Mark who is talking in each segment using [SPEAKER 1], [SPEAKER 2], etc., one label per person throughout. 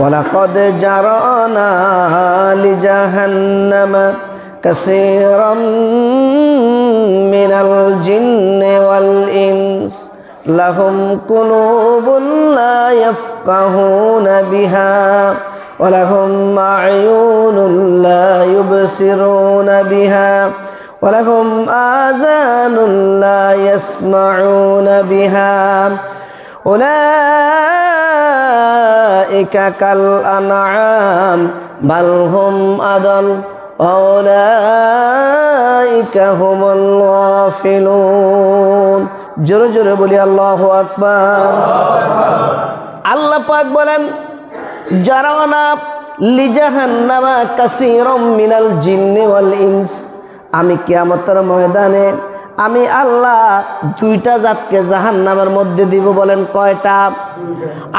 [SPEAKER 1] ওয়ালাকাদ Jarana লিজাহান্নামা কাসীরাম মিনাল জিন্নি ওয়াল ইনস লাহুম কুলুবুন লা ইয়াফকাহুনা বিহা ওয়া লাহুম আ'য়ুনুন লা ইউবসিরুনা বিহা ওয়া লাহুম আযানুন লা ইয়াসমাউনা বিহা উলাইকা কাল আনআম বাল হুম আদাল উলাইকা হুমুল গাফিলুন। জোরে জোরে বলি আল্লাহু আকবার। আল্লাহ পাক বলেন জারানা লিজাহান্নামা কাসীরাম মিনাল জিন্নি ওয়াল ইনস, আমি কিয়ামতের ময়দানে আমি আল্লাহ দুইটা জাতকে জাহান্নামের মধ্যে দিব। বলেন কয়টা?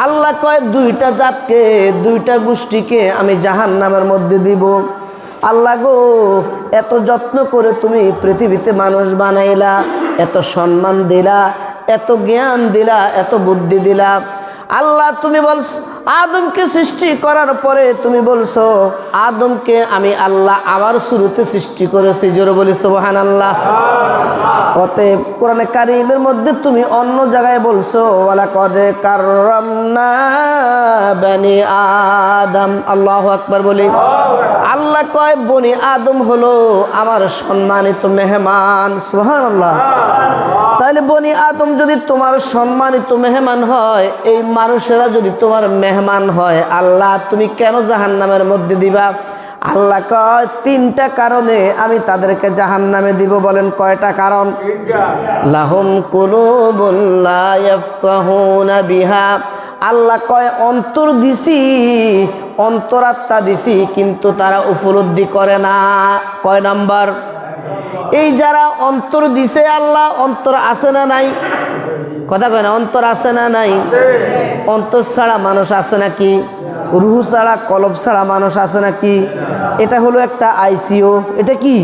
[SPEAKER 1] আল্লাহ কয় দুইটা জাতকে, দুইটা গোষ্ঠীকে আমি জাহান্নামের মধ্যে দিব। আল্লাহ গো, এত যত্ন করে তুমি পৃথিবীতে মানুষ বানাইলা, এত সম্মান দিলা, এত জ্ঞান দিলা, এত বুদ্ধি দিলা। আল্লাহ তুমি বলছো আদমকে সৃষ্টি করার পরে তুমি বলছো আদমকে আমি আল্লাহ আমার শুরুতে সৃষ্টি করেছি। জোরে বলি সুবহানাল্লাহ। অতএব কোরআনে কারীমের মধ্যে তুমি অন্য জায়গায় বলছো ওয়ালাকাদ কাররামনা বনি আদম। আল্লাহু আকবার বলি। আল্লাহ কয় বনি আদম হলো আমার সম্মানিত মেহমান। সুবহানাল্লাহ। তাহলে বনি আদম যদি তোমার সম্মানিত মেহমান হয়, এই মানুষেরা যদি তোমার মেহমান হয়, আল্লাহ তুমি কেন জাহান্নামের মধ্যে দিবা? আল্লাহ কয় তিনটা কারণে আমি তাদেরকে জাহান্নামে দিব। বলেন কয়টা কারণ? লাহুম কুলুবুন লা ইয়াফকাহুনা বিহা, আল্লাহ কয় অন্তর দিছি, অন্তরাত্মা দিছি, কিন্তু তারা উপলব্ধি করে না। কয় নাম্বার? এই যারা অন্তর দিছে আল্লাহ, অন্তর আছে না নাই? কথা কয় না? অন্তর আছে না নাই? অন্তর ছাড়া মানুষ আছে নাকি? রুহ ছাড়া কলব ছাড়া মানুষ আছে নাকি? এটা হলো একটা আইসিইউ। এটা কি?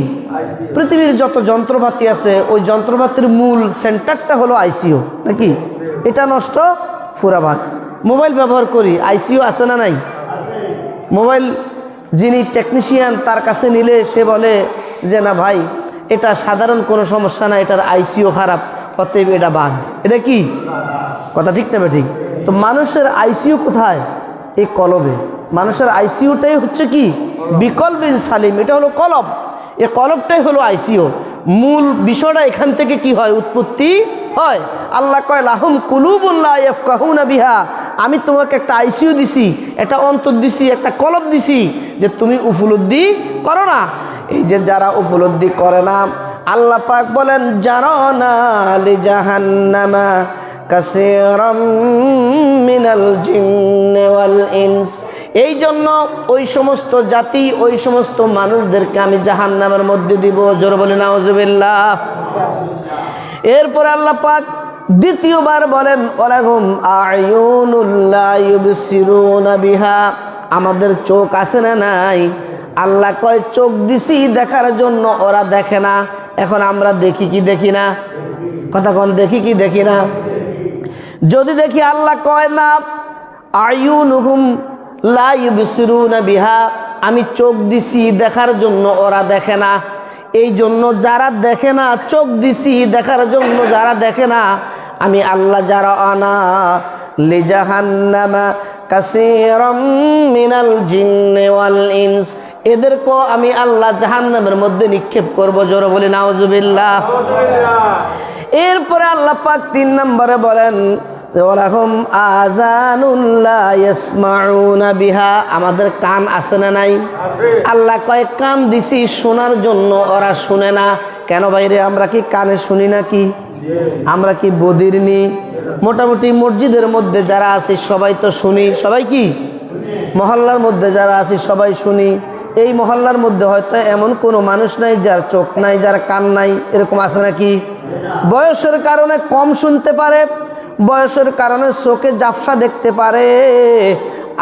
[SPEAKER 1] পৃথিবীর যত যন্ত্রপাতি আছে ওই যন্ত্রপাতির মূল সেন্টারটা হলো আইসিইউ নাকি? এটা নষ্ট পুরা ভাত। মোবাইল ব্যবহার করি, আইসিইউ আছে না নাই? মোবাইল যিনি টেকনিশিয়ান তার কাছে নিলে সে বলে যে না ভাই এটা সাধারণ কোনো সমস্যা না, এটার আইসিইউ খারাপ, অতএব এটা বাদ। এটা কি কথা? ঠিক না ঠিক? তো মানুষের আইসিইউ কোথায়? এই কলবে। মানুষের আইসিইউটাই হচ্ছে কি? বিকলবিন সালিম। এটা হলো কলব। এই কলবটাই হলো আইসিইউ। মূল বিষয়টা এখান থেকে কি হয়? উৎপত্তি হয়। আল্লাহ কয় লাহুম কুলুবুন লা ইয়াফকাহুনা বিহা, আমি তোমাকে একটা আইসিইউ দিছি, একটা অন্তর দিছি, একটা কলব দিছি যে তুমি উপলব্ধি করো না। এই যে যারা উপলব্ধি করে না, আল্লাহ পাক বলেন জারানা লিজাহান্নামা কাসীরাম মিনাল জিন্নি ওয়াল ইনস, এই জন্য ওই সমস্ত জাতি, ওই সমস্ত মানুষদেরকে আমি জাহান্নামের মধ্যে দিব। জোরে বলি নাউজুবিল্লাহ। এরপরে আল্লাহ পাক দ্বিতীয়বার বলেন ওয়ালাহুম আ'য়ুনুন লা ইউবসিরুনা বিহা, আমাদের চোখ আছে না নাই? আল্লাহ কয় চোখ দিছি দেখার জন্য, ওরা দেখে না। এখন আমরা দেখি কি দেখি না? কথা কোন? দেখি কি দেখি না? যদি দেখি, আল্লাহ কয় না আ'য়ুনুহুম লা ইউবসিরুনা বিহা, আমি চোখ দিছি দেখার জন্য, ওরা দেখে না। এই জন্য যারা দেখে না, চোখ দিছি দেখার জন্য যারা দেখে না, আমি আল্লাহ জারানা লিজাহান্নামা কাসীরাম মিনাল জিন্নি ওয়াল ইনস, এদেরকেও আমি আল্লাহ জাহান্নামের মধ্যে নিক্ষেপ করব। জোরে বলি নাউজুবিল্লাহ। এরপরে আল্লাহ পাক 3 নম্বরে বলেন ওয়ালাহুম আযানুন লা ইয়াসমাউনা বিহা, আমাদের কান আছে না নাই? আল্লাহ কয় কান দিছি শোনার জন্য, ওরা শুনে না। কেন ভাইরে? আমরা কি কানে শুনি নাকি? আমরা কি বধির নি? মোটামুটি মসজিদের মধ্যে যারা আছি সবাই তো শুনি। সবাই কি? মহল্লার মধ্যে যারা আছি সবাই শুনি। এই মহল্লার মধ্যে হয়তো এমন কোনো মানুষ নাই যার চোখ নাই, যার কান নাই। এরকম আছে নাকি? বয়সের কারণে কম শুনতে পারে, বয়সের কারণে চোখে ঝাপসা দেখতে পারে।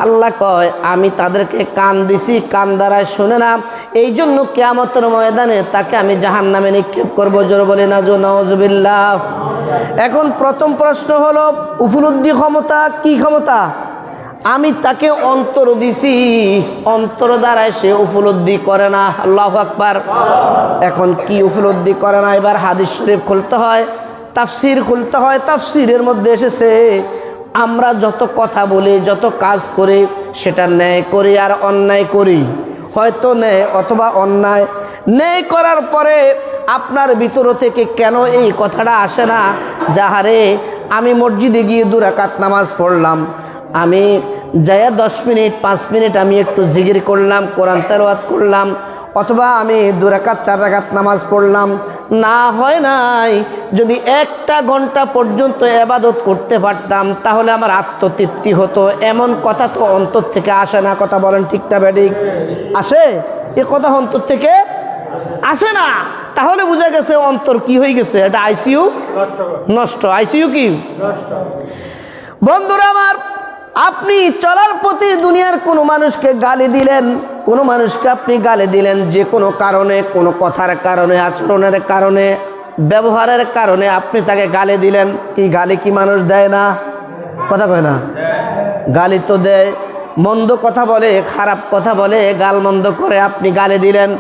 [SPEAKER 1] আল্লাহ কয় আমি তাদেরকে কান দিছি, কান দ্বারায় শুনে না, এই জন্য কিয়ামতের ময়দানে তাকে আমি জাহান্নামে নিক্ষেপ করবো। জোরে বলি না নাউজুবিল্লাহ। এখন প্রথম প্রশ্ন হলো উপলব্ধি ক্ষমতা কি ক্ষমতা? আমি তাকে অন্তর দিছি, অন্তর দ্বারায় সে উপলব্ধি করে না। আল্লাহু আকবার। এখন কি উপলব্ধি করে না? এবার হাদিস শরীফ খুলতে হয়, তাফসির খুলতে হয়। তাফসিরের মধ্যে এসেছে আমরা যত কথা বলি, যত কাজ করি, সেটা ন্যায় করি আর অন্যায় করি। হয়তো ন্যায় অথবা অন্যায়। ন্যায় করার পরে আপনার ভিতর থেকে কেন এই কথাটা আসে না, যাহারে আমি মসজিদে গিয়ে 2 রাকাত নামাজ পড়লাম, আমি যাইয়া 10 মিনিট 5 মিনিট আমি একটু জিকির করলাম, কোরআন তেলাওয়াত করলাম, অথবা আমি 2 রাকাত 4 রাকাত নামাজ পড়লাম, না হয় নাই, যদি 1টা ঘন্টা পর্যন্ত ইবাদত করতে পারতাম তাহলে আমার আত্মতৃপ্তি হতো। এমন কথা তো অন্তর থেকে আসে না। কথা বলেন ঠিক না বেঠিক? আসে? এ কথা অন্তর থেকে আসে না। তাহলে বোঝা গেছে অন্তর কি হয়ে গেছে, এটা আইসিইউ নষ্ট। আইসিইউ কি নষ্ট? বন্ধুরা আমার, আপনি চলার পথে দুনিয়ার কোনো মানুষকে গালি দিলেন, কোনো মানুষকে আপনি গালি দিলেন, যে কোনো কারণে, কোনো কথার কারণে, আচরণের কারণে, ব্যবহারের কারণে আপনি তাকে গালি দিলেন। এই গালি কি মানুষ দেয় না? কথা কয় না? গালি তো দেয়। মন্দ কথা বলে, খারাপ কথা বলে, গালমন্দ করে আপনি গালি দিলেন।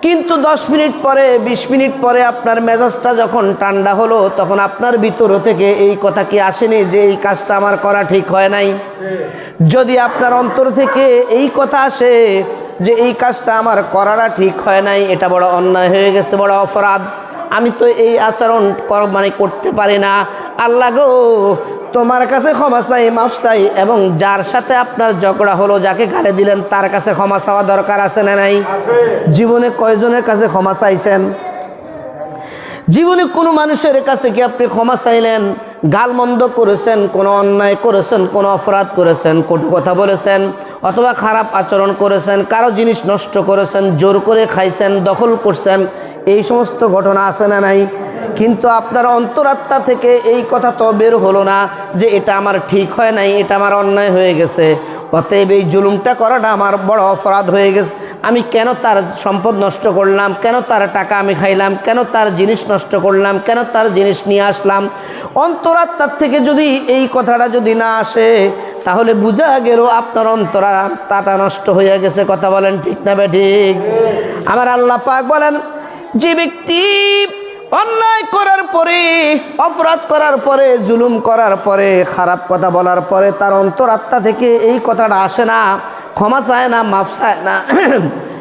[SPEAKER 1] কিন্তু 10 মিনিট পরে, 20 মিনিট পরে আপনার মেজাজটা যখন ঠান্ডা হলো, তখন আপনার ভিতর থেকে এই কথা কি আসেনি যে এই কাজটা আমার করা ঠিক হয় নাই? যদি আপনার অন্তর থেকে এই কথা আসে যে এই কাজটা আমার করাটা ঠিক হয় নাই, এটা বড় অন্যায় হয়ে গেছে, বড় অপরাধ, আমি তো এই আচরণ করতে পারি না, আল্লাহ গো তোমার কাছে ক্ষমা চাই, মাফ চাই। এবং যার সাথে আপনার ঝগড়া হলো, যাকে গালি দিলেন, তার কাছে ক্ষমা চাওয়া দরকার আছে না নাই? জীবনে কয়জনের কাছে ক্ষমা চাইছেন? জীবনে কোনো মানুষের কাছে কি আপনি ক্ষমা চাইলেন? গালমন্দ করেছেন, কোনো অন্যায় করেছেন, কোনো অপরাধ করেছেন, কটু কথা বলেছেন, অথবা খারাপ আচরণ করেছেন, কারো জিনিস নষ্ট করেছেন, জোর করে খাইছেন, দখল করছেন, এই সমস্ত ঘটনা আছে না নাই? কিন্তু আপনার অন্তরাত্মা থেকে এই কথা তো বের হলো না যে এটা আমার ঠিক হয় নাই, এটা আমার অন্যায় হয়ে গেছে, অতএব এই জুলুমটা করাটা আমার বড় অপরাধ হয়ে গেছে। আমি কেন তার সম্পদ নষ্ট করলাম, কেন তার টাকা আমি খাইলাম, কেন তার জিনিস নষ্ট করলাম, কেন তার জিনিস নিয়ে আসলাম? অন্তরাত্মার থেকে যদি এই কথাটা যদি না আসে, তাহলে বোঝা গেল আপনার অন্তরাত্মাটা নষ্ট হয়ে গেছে। কথা বলেন ঠিক না বেঠিক? আমার আল্লাহ পাক বলেন, যে ব্যক্তি অন্যায় করার পরে, অপরাধ করার পরে, জুলুম করার পরে, খারাপ কথা বলার পরে তার অন্তরাত্মা থেকে এই কথাটা আসে না, ক্ষমা চায় না, মাফ চায় না,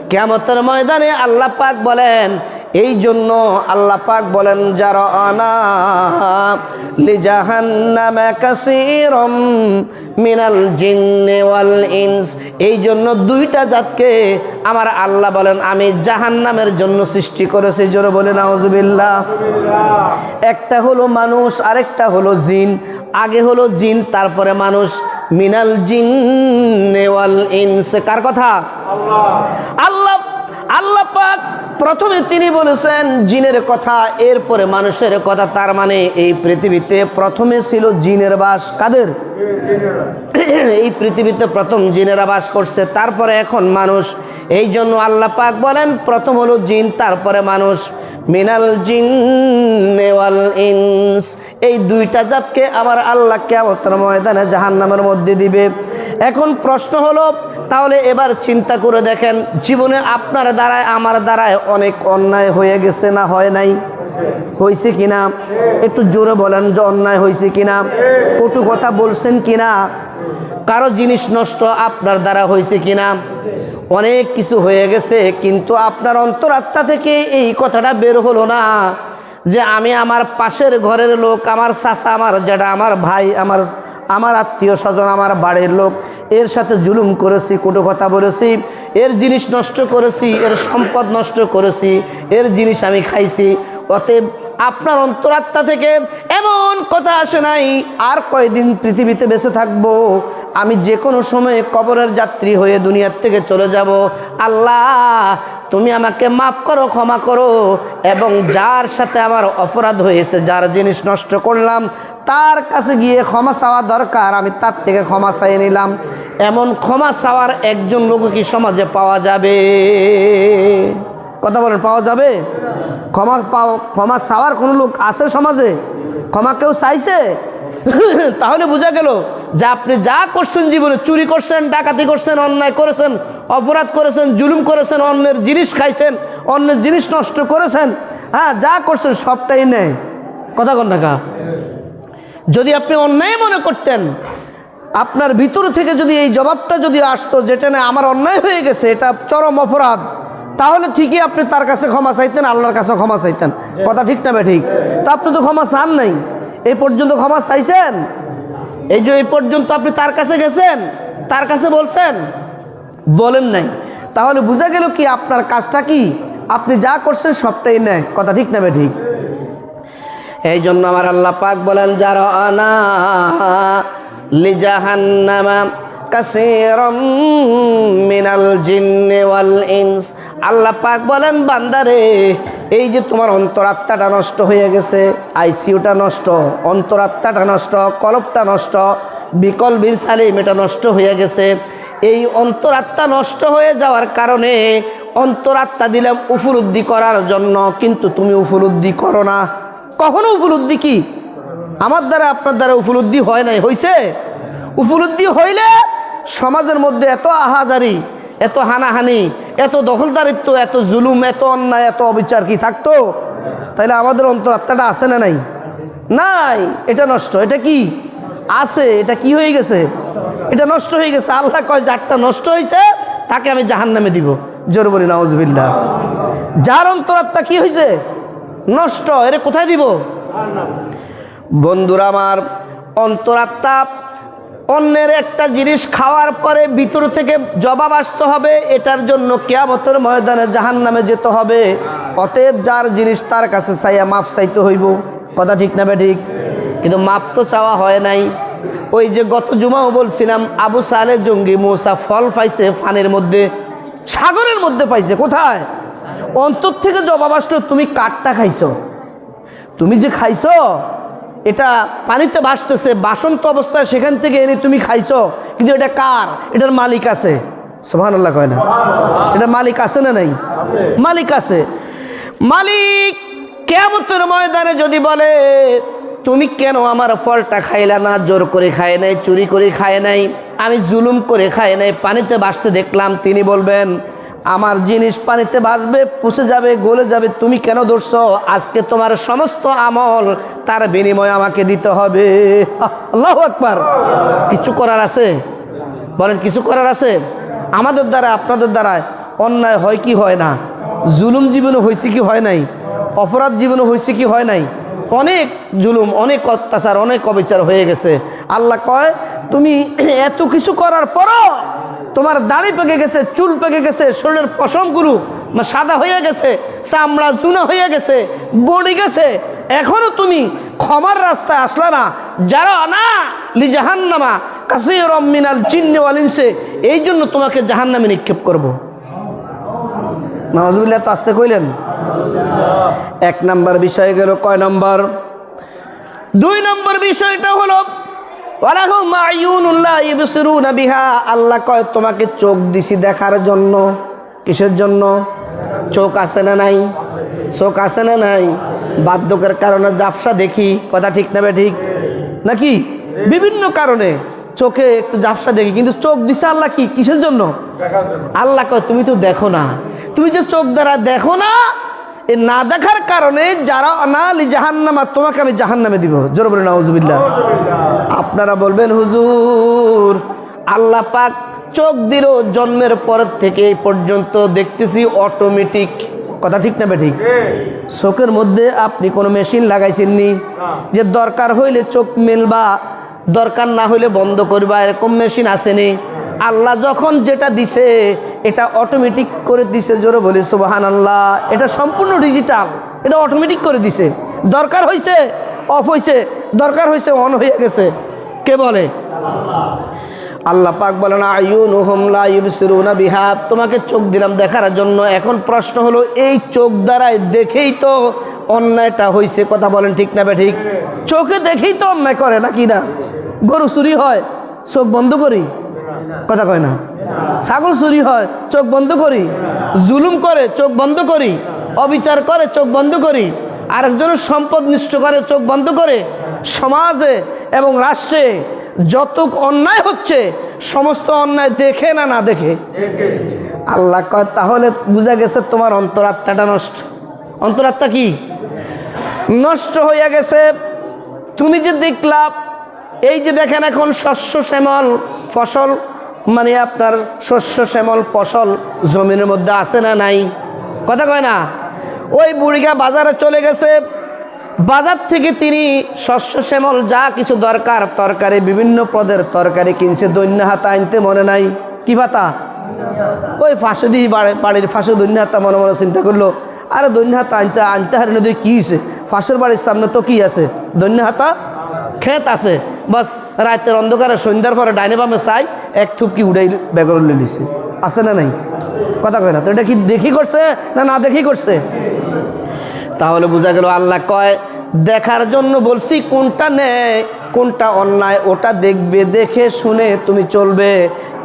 [SPEAKER 1] কিয়ামতের ময়দানে আল্লাহ পাক বলেন, এই জন্য আল্লাহ পাক বলেন, জারানা লিজাহান্নামা কাসীরাম মিনাল জিন্নি ওয়াল ইনস। এই জন্য 2টা জাতকে আমার আল্লাহ বলেন আমি জাহান্নামের জন্য সৃষ্টি করেছি। জোরে বলে নাউজুবিল্লাহ। একটা হলো মানুষ, আরেকটা হলো জিন। আগে হলো জিন, তারপরে মানুষ। মিনাল জিন্নি ওয়াল ইনস, কার কথা? আল্লাহ। আল্লাহ পাক প্রথমে তিনি বলেছেন জিনের কথা, এরপরে মানুষের কথা। তার মানে এই পৃথিবীতে প্রথমে ছিল জিনের বাস। কাদের? এই পৃথিবীতে প্রথম জিনেরা বাস করছে, তারপরে এখন মানুষ। এই জন্য আল্লাহ পাক বলেন প্রথম হলো জিন, তারপরে মানুষ। মিনাল জিন্নি ওয়াল ইনস, এই 2টা জাতকে আবার আল্লাহ কিয়ামতের ময়দানে জাহান্নামের মধ্যে দিবে। এখন প্রশ্ন হলো, তাহলে এবার চিন্তা করে দেখেন, জীবনে আপনার দ্বারায়, আমার দ্বারায় অনেক অন্যায় হয়ে গেছে না হয় নাই? হয়েছে কিনা? একটু জোরে বলেন যে অন্যায় হয়েছে কিনা? কটু কথা বলছেন কিনা? কারো জিনিস নষ্ট আপনার দ্বারা হয়েছে কিনা? অনেক কিছু হয়ে গেছে, কিন্তু আপনার অন্তরাত্মা থেকে এই কথাটা বের হলো না যে আমি আমার পাশের ঘরের লোক, আমার চাচা, আমার জ্যাঠা, আমার ভাই, আমার আত্মীয় স্বজন, আমার বাড়ির লোক, এর সাথে জুলুম করেছি, কটু কথা বলেছি, এর জিনিস নষ্ট করেছি, এর সম্পদ নষ্ট করেছি, এর জিনিস আমি খাইছি। অতএব আপনার অন্তরাত্মা থেকে এমন কথা আসে নাই আর কয়দিন পৃথিবীতে বেঁচে থাকবো, আমি যে কোনো সময় কবরের যাত্রী হয়ে দুনিয়ার থেকে চলে যাব। আল্লাহ তুমি আমাকে মাফ করো, ক্ষমা করো, এবং যার সাথে আমার অপরাধ হয়েছে, যার জিনিস নষ্ট করলাম, তার কাছে গিয়ে ক্ষমা চাওয়া দরকার, আমি তার থেকে ক্ষমা চাই নিলাম। এমন ক্ষমা চাওয়ার একজন লোক কি সমাজে পাওয়া যাবে? কথা বলেন, পাওয়া যাবে? ক্ষমা চাওয়ার কোনো লোক আছে সমাজে? ক্ষমা কেউ চাইছে? তাহলে বোঝা গেল যে আপনি যা করছেন জীবনে, চুরি করছেন, ডাকাতি করছেন, অন্যায় করেছেন, অপরাধ করেছেন, জুলুম করেছেন, অন্যের জিনিস খাইছেন, অন্যের জিনিস নষ্ট করেছেন, হ্যাঁ যা করছেন সবটাই নেয়। কথা কন না। যদি আপনি অন্যায় মনে করতেন, আপনার ভিতর থেকে যদি এই জবাবটা যদি আসতো যেটা না আমার অন্যায় হয়ে গেছে, এটা চরম অপরাধ, তাহলে ঠিকই আপনি তার কাছে ক্ষমা চাইতেন, আল্লাহর কাছে ক্ষমা চাইতেন। কথা ঠিক না ঠিক? তা আপনি তো ক্ষমা চান নাই, এই পর্যন্ত ক্ষমা চাইছেন? এই যে এই পর্যন্ত আপনি তার কাছে গেছেন, তার কাছে বলছেন? বলেন নাই। তাহলে বোঝা গেল কি আপনার কাজটা কি, আপনি যা করছেন সবটাই নেয়। কথা ঠিক না ঠিক? এই জন্য আমার আল্লাহ পাক বলেন জারানা লিজাহান্নামা কাসীরাম মিনাল জিন্নি ওয়াল ইনস। আল্লাহ পাক বলেন বান্দারে, এই যে তোমার অন্তরাত্মাটা নষ্ট হয়ে গেছে, আইসিইউটা নষ্ট, অন্তরাত্মাটা নষ্ট, কলবটা নষ্ট, বিকল বিন সালিম এটা নষ্ট হয়ে গেছে। এই অন্তরাত্মা নষ্ট হয়ে যাওয়ার কারণে অন্তরাত্মা দিলাম উপলব্ধি করার জন্য, কিন্তু তুমি উপলব্ধি করো না। কখনো উপলব্ধি কি আমার দ্বারা আপনার দ্বারা উপলব্ধি হয় নাই? হয়েছে? উপলব্ধি হইলে সমাজের মধ্যে এত আহাজারি, এত হানাহানি, এত দখলদারিত্ব, এত জুলুম, এত অন্যায়, এত অবিচার কি থাকতো? তাইলে আমাদের অন্তরাত্মাটা আছে না নাই? নাই, এটা নষ্ট। এটা কি আছে? এটা কি হয়ে গেছে? এটা নষ্ট হয়ে গেছে। আল্লাহ কয় যারটা নষ্ট হয়েছে তাকে আমি জাহান্নামে দিব। জোর বলি নাউজুবিল্লাহ। যার অন্তরাত্মা কি হয়েছে? নষ্ট, এর কোথায় দিব? বন্ধুরা আমার, অন্তরাত্মা অন্যের একটা জিনিস খাওয়ার পরে ভিতর থেকে জবাব আসতে হবে, এটার জন্য কিয়ামতের ময়দানে জাহান্নামে যেতে হবে। অতএব যার জিনিস তার কাছে চাইয়া মাপ চাইতে হইব। কথা ঠিক না ঠিক? কিন্তু মাপ তো চাওয়া হয় নাই। ওই যে গত জুমাও বলছিলাম, আবু সালে জঙ্গি মূসা ফল পাইছে পানির মধ্যে, সাগরের মধ্যে পাইছে। কোথায়? অন্তর থেকে জবাব আসলো, তুমি কাঠটা খাইছো, তুমি যে খাইছো এটা পানিতে ভাসতেছে, বাসন্ত অবস্থায় সেখান থেকে এনে তুমি খাইছো, কিন্তু এটা কার? এটার মালিক আছে। সুবহানাল্লাহ কয় না? এটার মালিক আছে না নাই? মালিক আছে। মালিক কিয়ামতের ময়দানে যদি বলে তুমি কেন আমার ফলটা খাইলা না? জোর করে খায় নাই, চুরি করে খায় নাই, আমি জুলুম করে খায় নাই, পানিতে ভাসতে দেখলাম। তিনি বলবেন আমার জিনিস পানিতে ভাসবে, পুষে যাবে, গলে যাবে, তুমি কেন ধরছো? আজকে তোমার সমস্ত আমল তার বিনিময়ে আমাকে দিতে হবে। আল্লাহু আকবার। কিছু করার আছে? বলেন কিছু করার আছে? আমাদের দ্বারা আপনাদের দ্বারা অন্যায় হয় কি হয় না? জুলুম জীবনে হয়েছে কি হয় নাই? অপরাধ জীবনে হয়েছে কি হয় নাই? অনেক জুলুম, অনেক অত্যাচার, অনেক অবিচার হয়ে গেছে। আল্লাহ কয় তুমি এত কিছু করার পরও তোমার দাড়ি পেকে গেছে, চুল পেকে গেছে, শরীরের পশমগুলো সাদা হয়ে গেছে, চামড়া চুনা হয়ে গেছে, বড়ি গেছে, এখনো তুমি ক্ষমার রাস্তায় আসলে না। যারা না লি জাহান্নামা কাসীরাম মিনাল জিন্নি ওয়াল ইনসি, এই জন্য তোমাকে জাহান্নামে নিক্ষেপ করব। নাউজুবিল্লাহ। তো আসতে কইলেন। এক নাম্বার বিষয় গেল। কয় নাম্বার? 2 নম্বর বিষয়টা হলো ওয়ালাহুম আয়ুনুন লা ইবসিরুনা বিহা। আল্লাহ কয় তোমাকে চোখ দিছি দেখার জন্য। কিসের জন্য? চোখ আছে না নাই? চোখ আছে না নাই? বাধ্যকের কারণে জাফসা দেখি। কথা ঠিক না ঠিক? নাকি বিভিন্ন কারণে চোখে একটু জাফসা দেখি, কিন্তু চোখ দিছে আল্লাহ কি কিসের জন্য? আল্লাহ কয় তুমি তো দেখো না। তুমি যে চোখ দ্বারা দেখো না, এ না দেখার কারণে যারা না লি জাহান্নামা, তোমাকে আমি জাহান্নামে দিব। জোর বলে নাউজুবিল্লাহ। আপনারা বলবেন হুজুর আল্লাহ পাক চোখ দিল জন্মের পর থেকে এই পর্যন্ত দেখতেছি অটোমেটিক। কথা ঠিক না ঠিক? চোখের মধ্যে আপনি কোনো মেশিন লাগাইছেননি যে দরকার হইলে চোখ মেলবা, দরকার না হইলে বন্ধ করবা, এরকম মেশিন আসেনি। আল্লাহ যখন যেটা দিছে এটা অটোমেটিক করে দিছে। জোরে বলি সুবহানাল্লাহ। এটা সম্পূর্ণ ডিজিটাল, এটা অটোমেটিক করে দিছে। দরকার হয়েছে অফ হয়েছে, দরকার হয়েছে অন হয়ে গেছে। কে বলে? আল্লাহ পাক বলেন আয়ুনুহুম লা ইবসিরুনা বিহা, তোমাকে চোখ দিলাম দেখার জন্য। এখন প্রশ্ন হলো এই চোখ দ্বারাই দেখেই তো অন্যায়টা হয়েছে। কথা বলেন ঠিক না ঠিক? চোখে দেখেই তো অন্যায় করে নাকি না? গরু চুরি হয় চোখ বন্ধ করি, কথা কয় না? ছাগল চুরি হয় চোখ বন্ধ করি, জুলুম করে চোখ বন্ধ করি, অবিচার করে চোখ বন্ধ করি, আরেকজনের সম্পদ নষ্ট করে চোখ বন্ধ করে, সমাজে এবং রাষ্ট্রে যতক অন্যায় হচ্ছে সমস্ত অন্যায় দেখে না না দেখে? আল্লাহ কয় তাহলে বুঝা গেছে তোমার অন্তরাত্মাটা নষ্ট। অন্তরাত্মা কি নষ্ট হইয়া গেছে। তুমি যে দেখলা, এই যে দেখেন এখন শস্য শ্যামল ফসল, মানে আপনার শস্য শ্যামল ফসল জমিনের মধ্যে আছে না নাই? কথা কয় না? ওই বুড়িগা বাজারে চলে গেছে, বাজার থেকে তিনি শস্য শ্যামল যা কিছু দরকার তরকারি, বিভিন্ন পদের তরকারি কিনছে। দৈন্য হাতা আনতে মনে নাই, কি ভাতা? ওই ফাঁসে দিয়ে বাড়ির ফাঁসে দৈন্য হাতা মনে মনে চিন্তা করলো, আরে দৈন্য হাতা আনতে আনতে হারে নদী কী হয়েছে, ফাঁসের বাড়ির সামনে তো কি আছে, দৈন্য হাতা ক্ষেত আছে। বাস রাতের অন্ধকারে সন্ধ্যার পরে ডাইনে বামে চাই এক থুপকি উড়াই বেগর লিছে, আছে না নাই? কথা কয় না? তো এটা কি দেখি করছে না না দেখি করছে? তাহলে বোঝা গেল আল্লাহ কয় দেখার জন্য বলছি, কোনটা ন্যায় কোনটা অন্যায় ওটা দেখবে, দেখে শুনে তুমি চলবে।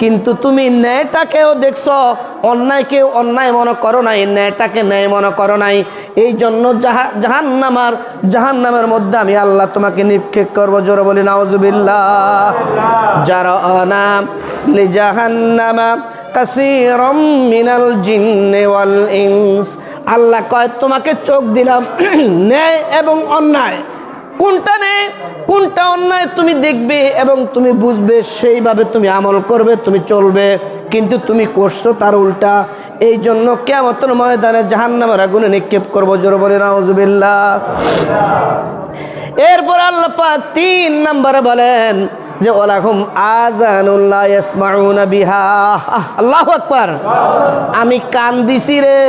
[SPEAKER 1] কিন্তু তুমি ন্যায়টাকেও দেখছ, অন্যায়কেও অন্যায় মনে করো নাই, ন্যায়টাকে ন্যায় মনে করো নাই। এই জন্য জাহান্নামের মধ্যে আমি আল্লাহ তোমাকে নিক্ষেপ করবো। জোরে বলি নাউজুবিল্লাহ। জারানা লিজাহান্নামা কাসীরাম মিনাল জিন্নি ওয়াল ইনস। আল্লাহ কয় তোমাকে চোখ দিলাম ন্যায় এবং অন্যায়, কোনটা ন্যায় কোনটা অন্যায় তুমি দেখবে এবং তুমি বুঝবে, সেইভাবে তুমি আমল করবে, তুমি চলবে। কিন্তু তুমি করছো তার উল্টা। এই জন্য কিয়ামতের ময়দানে জাহান্নামের আগুনে নিক্ষেপ করবো। জোরে বলে নাউজুবিল্লাহ। এরপর আল্লাহ পাক 3 নম্বরে বলেন যে ওয়ালাহুম আযানুন লা ইয়াসমাউনা বিহা। আল্লাহু আকবার। আমি কান দিছি রে,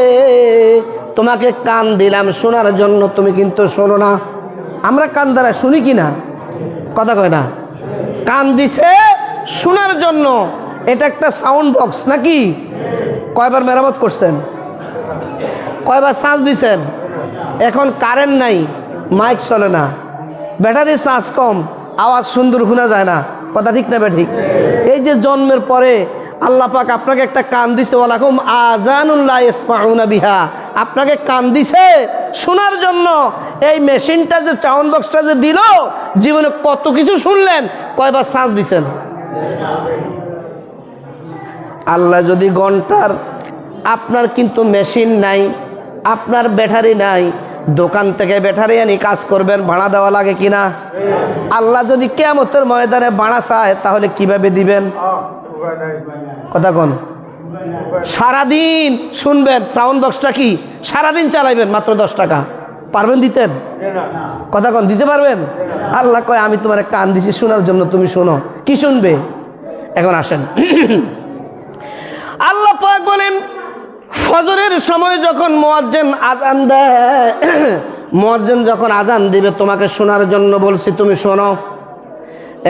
[SPEAKER 1] তোমাকে কান দিলাম শোনার জন্য, তুমি কিন্তু শোনো না। আমরা কান দ্বারা শুনি কি না? কথা কয় না? কান দিছে শোনার জন্য। এটা একটা সাউন্ড বক্স নাকি? কয়বার মেরামত করছেন? কয়বার চার্জ দিছেন? এখন কারেন্ট নাই, মাইক চলে না, ব্যাটারি চার্জ কম, আওয়াজ সুন্দর শোনা যায় না। কথা ঠিক না ঠিক? এই যে জন্মের পরে আল্লাহ পাক আপনাকে একটা কান দিছে, ওয়ালাকুম আযানুন লা ইয়াসমাউনা বিহা, আপনাকে কান দিছে শোনার জন্য। এই মেশিনটা যে সাউন্ড বক্সটা যে দিল, জীবনে কত কিছু শুনলেন, কয়বার চার্জ দিছেন? আল্লাহ যদি ঘন্টার, আপনার কিন্তু মেশিন নাই, আপনার ব্যাটারি নাই, দোকান থেকে ব্যাটারি আনি কাজ করবেন, ভাড়া দেওয়া লাগে কিনা? আল্লাহ যদি কিয়ামতের ময়দানে ভাড়া চায় তাহলে কিভাবে দিবেন? কথা কোন? সারাদিন শুনবেন, সাউন্ড বক্সটা কি সারাদিন চালাইবেন, মাত্র 10 টাকা, পারবেন দিতেন? কথা কোন? দিতে পারবেন? আল্লাহ কয় আমি তোমার কান দিছি শোনার জন্য, তুমি শোনো। কি শুনবে? এখন আসেন, আল্লাহ পাক বলেন ফজরের সময় যখন মুয়াজ্জিন আযান দেয়, মুয়াজ্জিন যখন আযান দিবে তোমাকে শোনার জন্য বলছি, তুমি শোনো।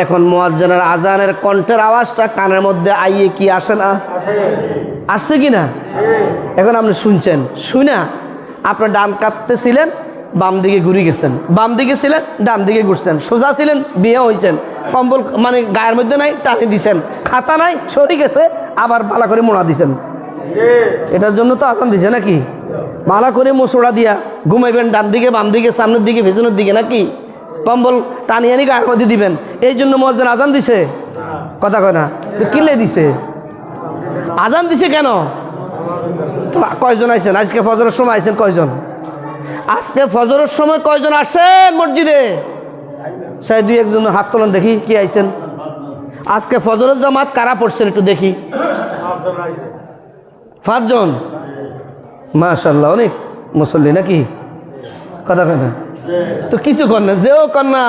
[SPEAKER 1] এখন মুয়াজ্জিনের আযানের কণ্ঠের আওয়াজটা কানের মধ্যে আইয়ে কি আসে না? আসছে কি না? এখন আপনি শুনছেন, শুনা আপনি ডান কাটতেছিলেন, বাম দিকে ঘুরে গেছেন, বাম দিকে ছিলেন, ডান দিকে ঘুরছেন, সোজা ছিলেন, বিয়ে হয়েছেন, কম্বল মানে গায়ের মধ্যে নাই, টানি দিছেন, খাতা নাই, সরে গেছে, আবার ভালো করে মোড়া দিছেন। এটার জন্য তো আযান দিছে নাকি? ভালো করে মোচড়া দিয়া ঘুমাইবেন, ডান দিকে বাম দিকে সামনের দিকে পেছনের দিকে নাকি? কম্বল টানি আনি গায়ের মধ্যে দিবেন। এই জন্য মুয়াজ্জিন আযান দিছে? কথা কয় না? তো কিলে দিছে? আযান দিছে কেন? তো কয়জন আইছেন আজকে ফজরের সময়? আইছেন কয়জন? আজকে ফজরের সময় কয়জন আসছেন মসজিদে? সেই 2-1 জন হাত তোলেন দেখি, কি আইছেন? আজকে ফজরের জামাত কারা পড়ছেন একটু দেখি? 5 জন। মাশাআল্লাহ, অনেক মুসল্লি নাকি? কথা কয় না? তো কিছু কর না, যেও কর না,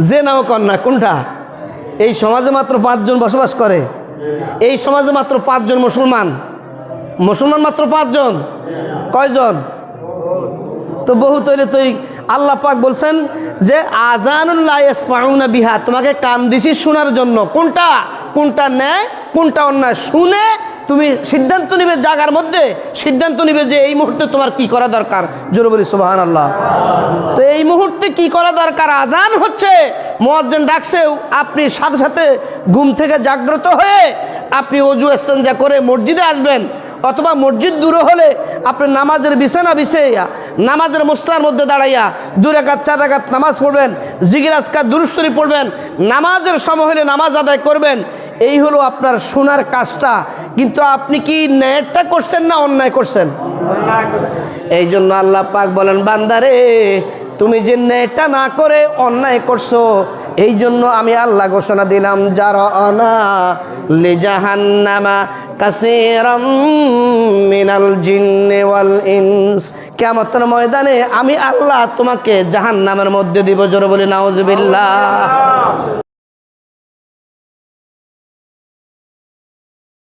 [SPEAKER 1] যে নাও কর না, কোনটা? এই সমাজে মাত্র 5 জন বসবাস করে, এই সমাজে মাত্র 5 জন মুসলমান, মুসলমান মাত্র 5 জন। কয়জন? তো বহুত হইলে তো আল্লাহ পাক বলছেন যে আযানুন লা ইয়াসমাউনা বিহা, তোমাকে কান দিছি শোনার জন্য। কোনটা কোনটা ন্যায় কোনটা অন্যায় শুনে তুমি সিদ্ধান্ত নিবে, জায়গার মধ্যে সিদ্ধান্ত নিবে যে এই মুহূর্তে তোমার কি করা দরকার। জোরে বলি সুবহানাল্লাহ। তো এই মুহূর্তে কি করা দরকার? আযান হচ্ছে, মুয়াজ্জিন ডাকছে, আপনি সাথে সাথে ঘুম থেকে জাগ্রত হয়ে আপনি ওযু ইস্তেঞ্জা করে মসজিদে আসবেন, অথবা মসজিদ দূরে হলে আপনি নামাজের বিছানা বিছাইয়া নামাজের মুসলার মধ্যে দাঁড়াইয়া 2 রাকাত 4 রাকাত নামাজ পড়বেন, জিকির আজকার দুরূদ শরীফ পড়বেন, নামাজের সময় হলে নামাজ আদায় করবেন। এই হলো আপনার শোনার কাজটা। কিন্তু আপনি কি ন্যায়টা করছেন না অন্যায় করছেন? এই জন্য আল্লাহ পাক বলেন, বান্দারে তুমি যে ন্যায়টা না করে অন্যায় করছো, এই জন্য আমি আল্লাহ ঘোষণা দিলাম, জারানা লিজাহান্নামা কাসীরাম মিনাল জিন্নি ওয়াল ইনস। কিয়ামতের ময়দানে আমি আল্লাহ তোমাকে জাহান্নামের মধ্যে দিব। জোরে বলি নাউজুবিল্লাহ।